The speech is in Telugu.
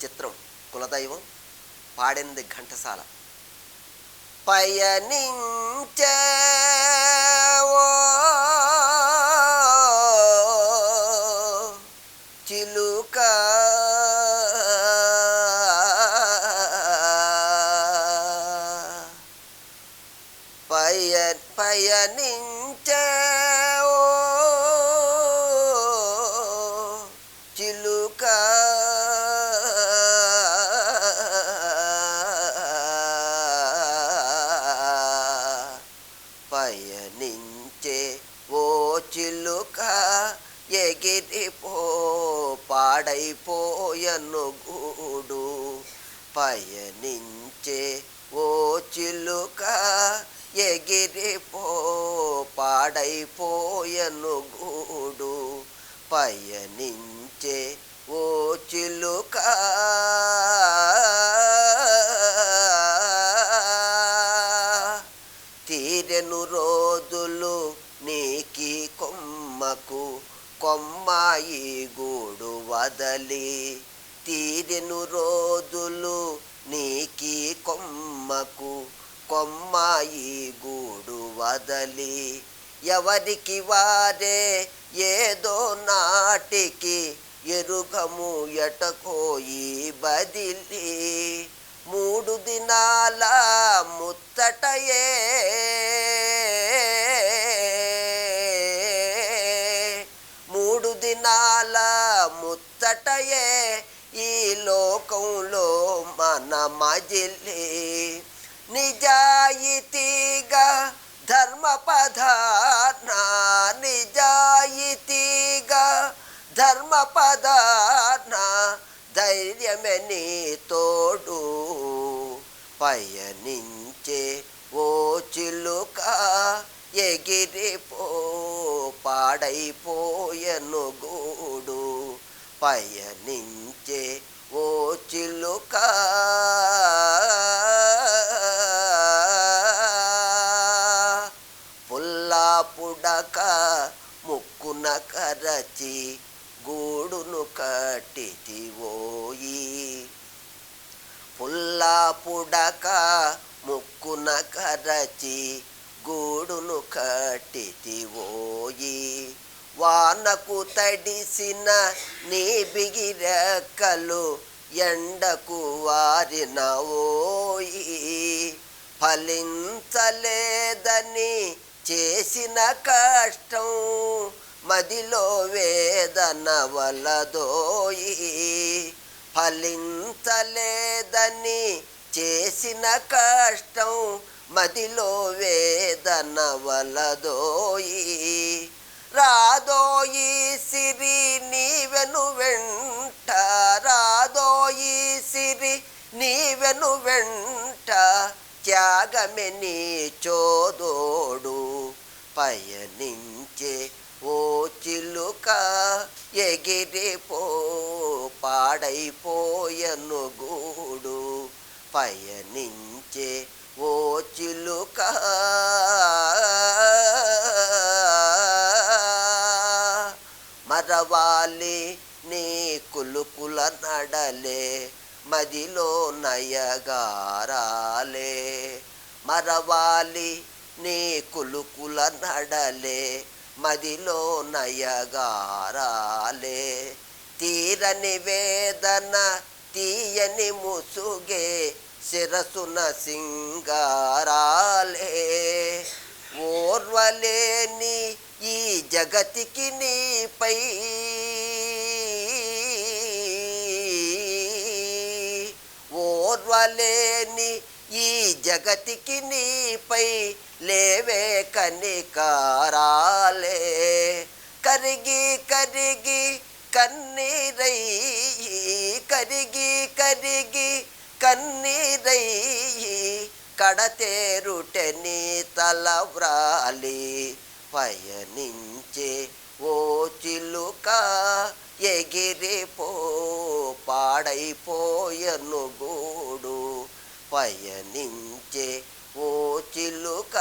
చిత్రం కులదైవం, పాడింది ఘంటసాల. పయనించే ఓ చిలుక పయనించే ఓ చిలుక పయనించే ఓ చిలుక ఎగిరిపో పాడైపోయను గూడు. పయనించే ఓ చిలుక ఎగిరిపో పాడైపోయను గూడు. పయనించే ఓ చిలుక తీరెను రోజులు నీకి కొమ్మకు కొమ్మాయి గూడు వదలి. తీరెను రోజులు నీకి కొమ్మకు కొమ్మాయి గూడు వదలి. ఎవరికి వారే ఏదో నాటికి ఎరుగము ఎటకోయి బదిలి. 3 దినాల ముచ్చటయే 3 దినాల ముచ్చటయే ఈ లోకంలో మన మజిలి. నిజాయితీగా ధర్మపదాన నిజాయితీగా ధర్మపదాన ధైర్యమే నీ తోడు. పయనించే ఓ చిలుక ఎగిరిపో పాడైపోయను గూడు. పయనించే ఓ చిలుక పుల్లా పుడక ముక్కున కరచి గూడును కట్టితివోయి. పుల్లా పుడక ముక్కున కరచి గూడును కట్టితివోయి. వానకు తడిసిన నీ బిగిరెక్కలు ఎండకు వారినవోయి. ఫలించలేదని చేసిన కష్టం మదిలో వేదన వలదోయి. ఫలించలేదని చేసిన కష్టం మదిలో వేదన వలదోయి. రాదోయి సిరి నీవెను వెంట రాదోయి సిరి నీవెను వెంట త్యాగమే నీ చోదోడు. పయనించే ఓ చిలుక ఎగిరిపో పాడైపోయను గూడు. పయనించే ఓ చిలుక మరవాలి నీ కులుకుల నడలే మదిలో నయగారాలే. మరవాలి నీ కులుకుల నడలే మదిలో నయగారాలే. తీరని వేదన తీయని ముసుగే శిరసున సింగారాలే. ఓర్వలేని ఈ జగతికి నీపై ఓర్వలేని ఈ జగతికి నీపై లేవే కనికారాలే. కరిగి కరిగి కన్నీరై కరిగి కరిగి కన్నీరై కడతేరుటె నీ తలవ్రాలి. పయనించే ఓ చిలుక ఎగిరిపో పాడైపోయను గూడు. పయనించే ఓ చిలుక